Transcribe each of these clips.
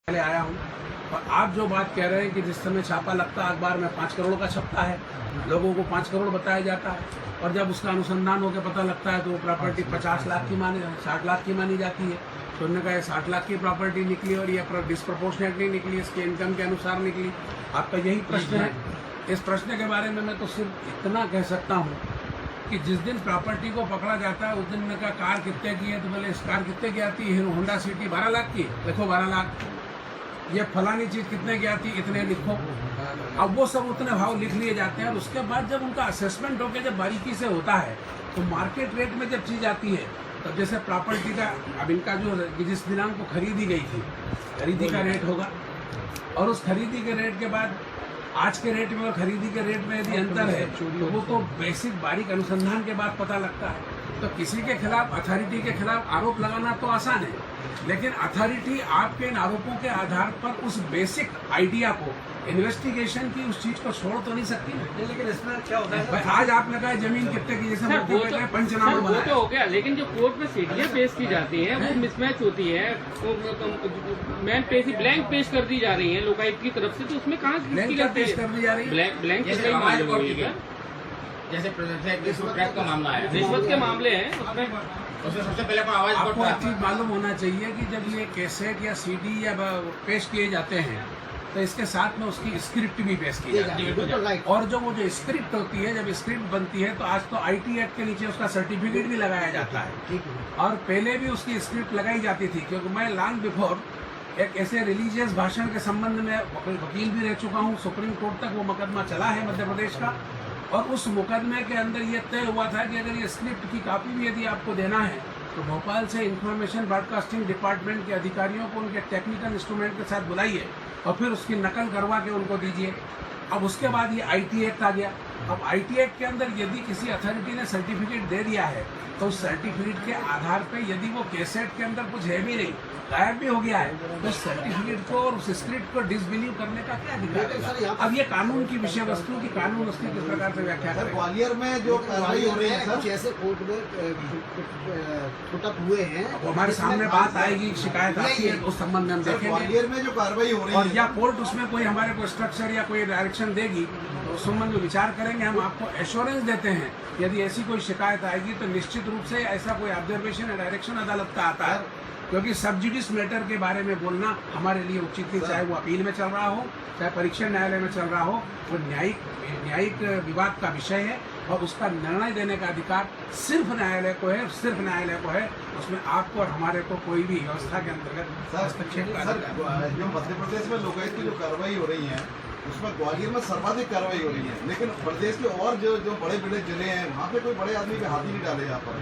पहले आया हूँ। और आप जो बात कह रहे हैं कि जिस समय छापा लगता है अखबार में 5 करोड़ का छपता है, लोगों को 5 करोड़ बताया जाता है, और जब उसका अनुसंधान होकर पता लगता है तो वो प्रॉपर्टी 50 लाख की मानी 60 लाख की मानी जाती है। तो उन्होंने कहा 60 लाख की प्रॉपर्टी निकली और ये डिस्प्रपोर्शनेटली निकली, इसके इनकम के अनुसार निकली। आपका यही प्रश्न है। इस प्रश्न के बारे में मैं तो सिर्फ इतना कह सकता हूँ कि जिस दिन प्रॉपर्टी को पकड़ा जाता है उस दिन मैंने कहा कार कितने की है, तो बोले इस कार कितने की आती है, हीरो होंडा सिटी 12 लाख की, देखो 12 लाख। ये फलानी चीज़ कितने की आती है, इतने लिखो। अब वो सब उतने भाव लिख लिए जाते हैं, और उसके बाद जब उनका असेसमेंट होकर जब बारीकी से होता है तो मार्केट रेट में जब चीज़ आती है, तब जैसे प्रॉपर्टी का अब इनका जो जिस दिनांक को खरीदी गई थी, खरीदी का रेट होगा, और उस खरीदी के रेट के बाद आज के रेट में और खरीदी के रेट में यदि अंतर है तो वो तो बेसिक बारीक अनुसंधान के बाद पता लगता है। तो किसी के खिलाफ, अथॉरिटी के खिलाफ आरोप लगाना तो आसान है, लेकिन अथॉरिटी आपके इन आरोपों के आधार पर उस बेसिक आइडिया को, इन्वेस्टिगेशन की उस चीज को छोड़ तो नहीं सकती ना। लेकिन इसमें क्या होता है भाई आज आपने कहा जमीन कितने की, जैसे पंचनामा वो तो हो गया, लेकिन जो कोर्ट में सीढ़ियाँ पेश की जाती हैं वो मिसमैच होती है। मैन पेश ब्लैंक पेश कर दी जा रही है लोकायुक्त की तरफ से, तो उसमें कहाँ पेश कर दी जा रही है? ब्लैंक जैसे ट्रैक का मामला है, रिश्वत के मामले हैं, उसमें सबसे पहले अपना आवाज आपको एक चीज मालूम होना चाहिए कि जब ये कैसेट या सीडी या पेश किए जाते हैं तो इसके साथ में उसकी स्क्रिप्ट भी पेश की जाती है। और जो वो जो स्क्रिप्ट होती है, जब स्क्रिप्ट बनती है तो आज तो आईटी एक्ट के नीचे उसका सर्टिफिकेट भी लगाया जाता है, और पहले भी उसकी स्क्रिप्ट लगाई जाती थी। क्योंकि मैं लॉन्ग बिफोर एक ऐसे रिलीजियस भाषण के संबंध में वकील भी रह चुका हूँ, सुप्रीम कोर्ट तक वो मुकदमा चला है मध्य प्रदेश का, और उस मुकदमे के अंदर ये तय हुआ था कि अगर ये स्क्रिप्ट की कॉपी भी यदि आपको देना है तो भोपाल से इंफॉर्मेशन ब्रॉडकास्टिंग डिपार्टमेंट के अधिकारियों को उनके टेक्निकल इंस्ट्रूमेंट के साथ बुलाइए और फिर उसकी नकल करवा के उनको दीजिए। अब उसके बाद ये आईटी एक्ट आ गया। अब आईटी एक्ट के अंदर यदि किसी अथॉरिटी ने सर्टिफिकेट दे दिया है तो उस सर्टिफिकेट के आधार पे यदि वो कैसेट के अंदर कुछ है भी नहीं, गायब भी हो गया है, तो सर्टिफिकेट को और उस स्क्रिप्ट को डिसबिलीव करने का क्या अधिकार है? अब ये कानून की विषय वस्तु की कानून उसकी किस प्रकार से व्याख्या करें? ग्वालियर में जो कार्रवाई हो रही है कुछ ऐसे कोर्ट में फुटअप हुए हैं, हमारे सामने बात आएगी, शिकायत आती है, उस संबंध में हम देखेंगे। ग्वालियर में जो कार्रवाई हो रही और है या कोर्ट उसमें कोई हमारे को स्ट्रक्चर या कोई डायरेक्शन देगी तो उस संबंध में विचार करेंगे। हम आपको एश्योरेंस देते हैं यदि ऐसी कोई शिकायत आएगी तो निश्चित रूप से ऐसा कोई ऑब्जर्वेशन या डायरेक्शन अदालत का आता है, क्योंकि सबजुडिस मैटर के बारे में बोलना हमारे लिए उचित नहीं, चाहे वो अपील में चल रहा हो, चाहे परीक्षण न्यायालय में चल रहा हो, वो न्यायिक विवाद का विषय है, और उसका निर्णय देने का अधिकार सिर्फ न्यायालय को है, सिर्फ न्यायालय को है। उसमें आपको और हमारे को कोई भी व्यवस्था के अंतर्गत हस्तक्षेप का जो मध्य प्रदेश में लोकायुक्त की जो कार्रवाई हो रही है उसमें ग्वालियर में सर्वाधिक कार्रवाई हो रही है, लेकिन प्रदेश के और जो बड़े बड़े जिले हैं वहाँ पे कोई बड़े आदमी पे हाथ ही नहीं डाले यहाँ पर।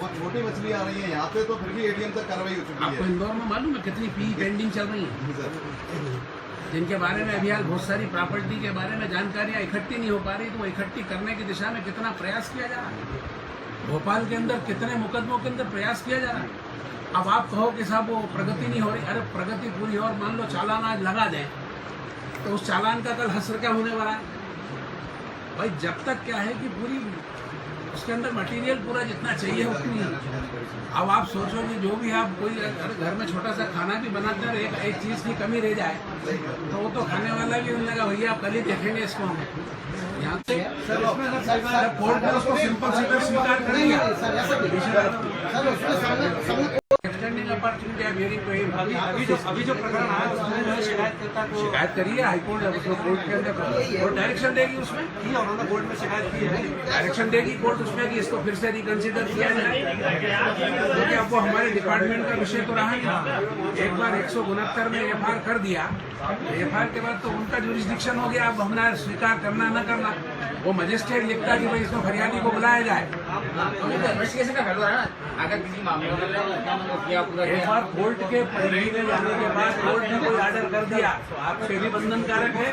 वो छोटी मछली आ रही है यहाँ पे, तो फिर भी एटीएम तक कार्रवाई हो चुकी है। आपको इंदौर में मालूम है कितनी पी पेंडिंग चल रही है, जिनके बारे में अभी बहुत सारी प्रॉपर्टी के बारे में जानकारियां इकट्ठी नहीं हो पा रही, तो वो इकट्ठी करने की दिशा में कितना प्रयास किया जा रहा है। भोपाल के अंदर कितने मुकदमों के अंदर प्रयास किया जा रहा है। अब आप कहो कि साहब वो प्रगति नहीं हो रही, अरे प्रगति पूरी हो, और मान लो चालान आज लगा दें तो उस चालान का कल हसर क्या होने वाला है? भाई जब तक क्या है कि पूरी उसके अंदर मटेरियल पूरा जितना चाहिए उतनी। अब आप सोचो कि जो भी आप कोई घर में छोटा सा खाना भी बनाते हैं और एक चीज़ की कमी रह जाए तो वो तो खाने वाला भी उन्होंने कहा भैया आप कल ही देखेंगे इसको हम यहाँ से कोर्ट ने उसको सिंपल सीधर स्वीकार कर दिया। अभी जो प्रकरण आया उसमें जो है शिकायत करिए हाईकोर्ट, उसको कोर्ट के अंदर कोर्ट डायरेक्शन देगी, उसमें उन्होंने कोर्ट में शिकायत की है, डायरेक्शन देगी कोर्ट उसमें कि इसको फिर से रिकंसिडर किया जाए, क्योंकि अब वो हमारे डिपार्टमेंट का विषय तो रहा नहीं। एक बार 169 में एफआईआर कर दिया, एफआईआर के बाद तो उनका जुरिस्डिक्शन हो गया, अब हमारा स्वीकार करना न करना। वो मजिस्ट्रेट लिखता कि भाई इसको फरियादी को बुलाया जाए, इन्वेस्टिगेशन का कर है। अगर किसी मामले में एफआईआर कोर्ट के परिधि में जाने के बाद कोर्ट ने कोई ऑर्डर कर दिया तो आपसे भी बंधनकारक है,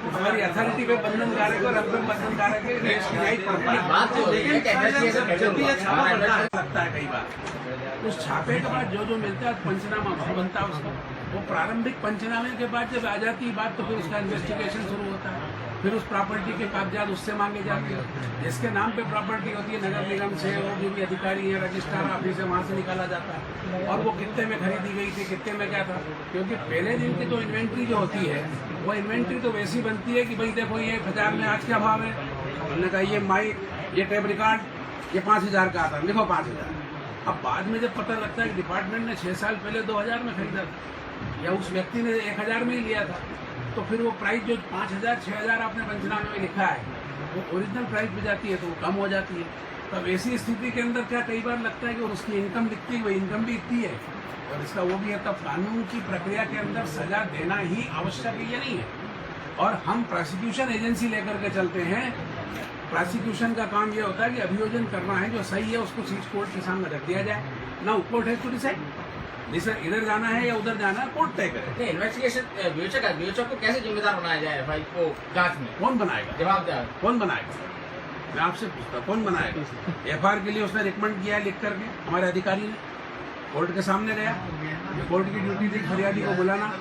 हमारी अथॉरिटी पे बंधनकारक और अब बंधनकारक है। लगता है कई बार उस छापे के बाद जो मिलता है पंचनामा भाव बनता है उसका, वो प्रारंभिक पंचनामे के बाद जब आ जाती है बात तो फिर उसका इन्वेस्टिगेशन शुरू होता है। फिर उस प्रॉपर्टी के कागजात उससे मांगे जाते हैं। जिसके नाम पे प्रॉपर्टी होती है नगर निगम से, वो जो भी अधिकारी है रजिस्ट्रार ऑफिस से, वहाँ से निकाला जाता है। और वो कितने में खरीदी गई थी, कितने में क्या था, क्योंकि पहले दिन की जो इन्वेंट्री जो होती है वो इन्वेंट्री तो वैसी बनती है कि भाई देखो ये 1000 में आज क्या भाव है, हमने कहा ये माइक, ये टेप रिकॉर्ड ये 5000 का आता, लिखो 5000। अब बाद में जब पता लगता है कि डिपार्टमेंट ने 6 साल पहले 2000 में खरीदा था या उस व्यक्ति ने 1000 में ही लिया था, तो फिर वो प्राइस जो 5000 6000 आपने पंचनामे में लिखा है वो ओरिजिनल प्राइस पे जाती है तो वो कम हो जाती है। तब ऐसी स्थिति के अंदर क्या कई बार लगता है कि उसकी इनकम दिखती है, वो इनकम भी इतनी है और इसका वो भी है। तब कानून की प्रक्रिया के अंदर सजा देना ही आवश्यक है, ये नहीं है। और हम प्रोसिक्यूशन एजेंसी लेकर के चलते हैं। प्रोसिक्यूशन का काम ये होता है कि अभियोजन करना है, जो सही है उसको चीज कोर्ट के सामने रख दिया जाए। ना कोर्ट है टू डिसाइड नहीं सर इधर जाना है या उधर जाना है, कोर्ट तय करे। इन्वेस्टिगेशन विवेचक को कैसे जिम्मेदार बनाया जाए भाई को जांच में? कौन बनाएगा? जवाबदार कौन बनाएगा? मैं आपसे पूछता कौन बनाएगा? एफआईआर के लिए उसने रिकमेंड किया लिख करके, हमारे अधिकारी ने कोर्ट के सामने गया। कोर्ट की ड्यूटी थी फरियादी को बुलाना,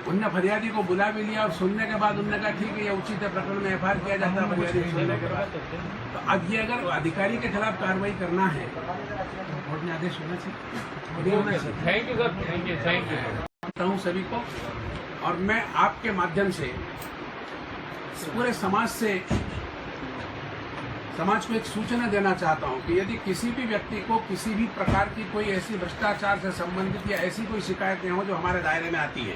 उनने फरियादी को बुला भी लिया और सुनने के बाद उन्होंने कहा ठीक है ये उचित है, प्रकरण में एफआईआर किया जाता है फरियादी को सुनने के बाद। तो अब ये अगर अधिकारी के खिलाफ कार्रवाई करना है तो कोर्ट में आदेश होना चाहिए। Thank you sir, thank you हूँ सभी को, और मैं आपके माध्यम से पूरे समाज को एक सूचना देना चाहता हूँ कि यदि किसी भी व्यक्ति को किसी भी प्रकार की कोई ऐसी भ्रष्टाचार से संबंधित या ऐसी कोई शिकायतें हों जो हमारे दायरे में आती है,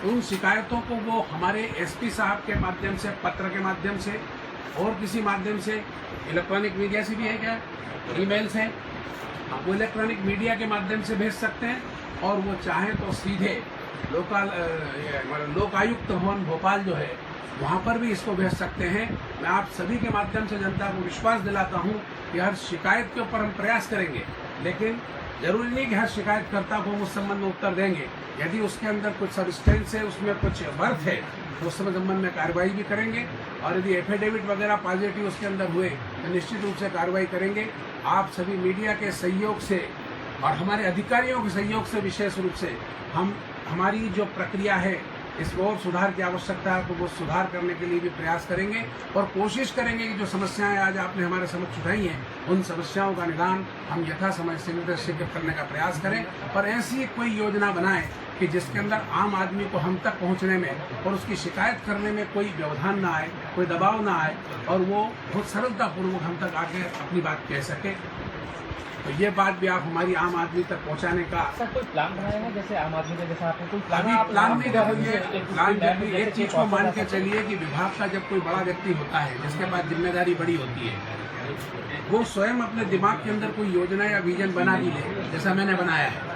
उन शिकायतों को वो हमारे एसपी साहब के माध्यम से, पत्र के माध्यम से और किसी माध्यम से, इलेक्ट्रॉनिक मीडिया से भी है क्या, ईमेल से, वो इलेक्ट्रॉनिक मीडिया के माध्यम से भेज सकते हैं। और वो चाहें तो सीधे लोकायुक्त भवन भोपाल जो है वहाँ पर भी इसको भेज सकते हैं। मैं आप सभी के माध्यम से जनता को विश्वास दिलाता हूँ कि हर शिकायत के ऊपर हम प्रयास करेंगे, लेकिन जरूरी नहीं कि हर शिकायतकर्ता को हम उस संबंध में उत्तर देंगे। यदि उसके अंदर कुछ सब्सटेंस है, उसमें कुछ वर्थ है, तो उस संबंध में कार्रवाई भी करेंगे। और यदि एफिडेविट वगैरह पॉजिटिव उसके अंदर हुए तो निश्चित रूप से कार्रवाई करेंगे। आप सभी मीडिया के सहयोग से और हमारे अधिकारियों के सहयोग से विशेष रूप से हमारी जो प्रक्रिया है इसमें और सुधार की आवश्यकता है, तो वो सुधार करने के लिए भी प्रयास करेंगे और कोशिश करेंगे कि जो समस्याएं आज आपने हमारे समक्ष उठाई हैं उन समस्याओं का निदान हम यथा समय शीघ्र करने का प्रयास करें। और ऐसी कोई योजना बनाएं कि जिसके अंदर आम आदमी को हम तक पहुंचने में और उसकी शिकायत करने में कोई व्यवधान ना आए, कोई दबाव ना आए और वो बहुत सरलतापूर्वक हम तक आके अपनी बात कह सके। तो ये बात भी आप हमारी आम आदमी तक पहुंचाने का सर कोई प्लान बनाया है? जैसे आम आदमी का जैसा आपने कोई अभी प्लान नहीं करेंगे। प्लान जब एक चीज को मान के चलिए कि विभाग का जब कोई बड़ा व्यक्ति होता है जिसके पास जिम्मेदारी बड़ी होती है, वो स्वयं अपने दिमाग के अंदर कोई योजना या विजन बना भी ले, जैसा मैंने बनाया है,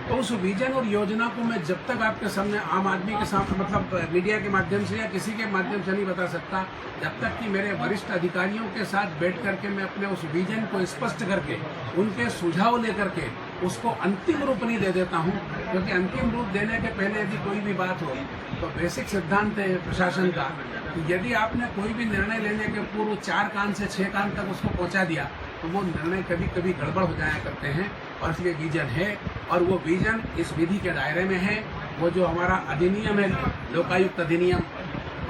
तो उस विजन और योजना को मैं जब तक आपके सामने आम आदमी के साथ मतलब मीडिया के माध्यम से या किसी के माध्यम से नहीं बता सकता, जब तक कि मेरे वरिष्ठ अधिकारियों के साथ बैठ करके मैं अपने उस विजन को स्पष्ट करके उनके सुझाव लेकर के उसको अंतिम रूप नहीं दे देता हूं। क्योंकि अंतिम रूप देने के पहले यदि कोई भी बात हो तो बेसिक सिद्धांत है प्रशासन का कि यदि आपने कोई भी निर्णय लेने के पूर्व 4 कान से 6 कान तक उसको पहुंचा दिया तो वो निर्णय कभी कभी गड़बड़ हो जाया करते हैं। और इसलिए विजन है और वो विजन इस विधि के दायरे में है। वो जो हमारा अधिनियम है, लोकायुक्त अधिनियम,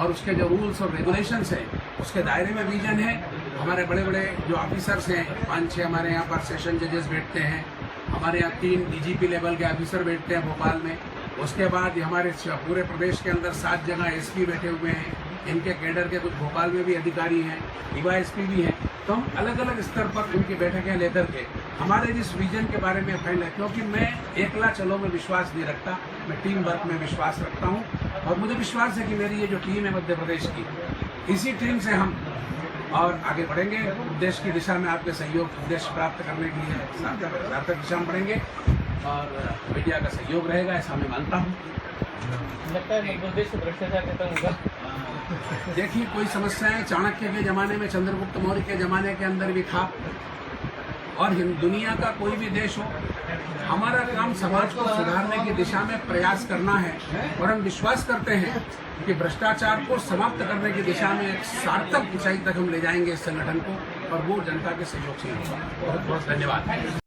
और उसके जो रूल्स और रेगुलेशंस हैं उसके दायरे में विजन है। हमारे बड़े बड़े जो ऑफिसर्स हैं, 5-6 हमारे यहाँ पर सेशन जजेस बैठते हैं, हमारे यहाँ 3 डीजीपी लेवल के ऑफिसर बैठते हैं भोपाल में। उसके बाद हमारे पूरे प्रदेश के अंदर 7 जगह एसपी बैठे हुए हैं, इनके कैडर के कुछ भोपाल में भी अधिकारी हैं, युवा एसपी भी हैं। तो हम अलग अलग स्तर पर उनकी बैठकें लेकर के हमारे जिस विजन के बारे में फाइनल, क्योंकि मैं एकला चलो में विश्वास नहीं रखता, मैं टीम वर्क में विश्वास रखता हूँ। और मुझे विश्वास है कि मेरी ये जो टीम है मध्य प्रदेश की, इसी टीम से हम और आगे बढ़ेंगे। देश की दिशा में आपके सहयोग उद्देश्य प्राप्त करने के लिए सार्थक दिशा में बढ़ेंगे और मीडिया का सहयोग रहेगा, ऐसा मैं मानता हूँ। लगता है मध्य प्रदेश से भ्रष्टाचार खत्म होगा। देखिए, कोई समस्याएं चाणक्य के जमाने में, चंद्रगुप्त मौर्य के जमाने के अंदर भी था, और दुनिया का कोई भी देश हो, हमारा काम समाज को सुधारने की दिशा में प्रयास करना है। और हम विश्वास करते हैं कि भ्रष्टाचार को समाप्त करने की दिशा में एक सार्थक ऊंचाई तक हम ले जाएंगे इस संगठन को, और वो जनता के सहयोग से होगा। बहुत बहुत धन्यवाद।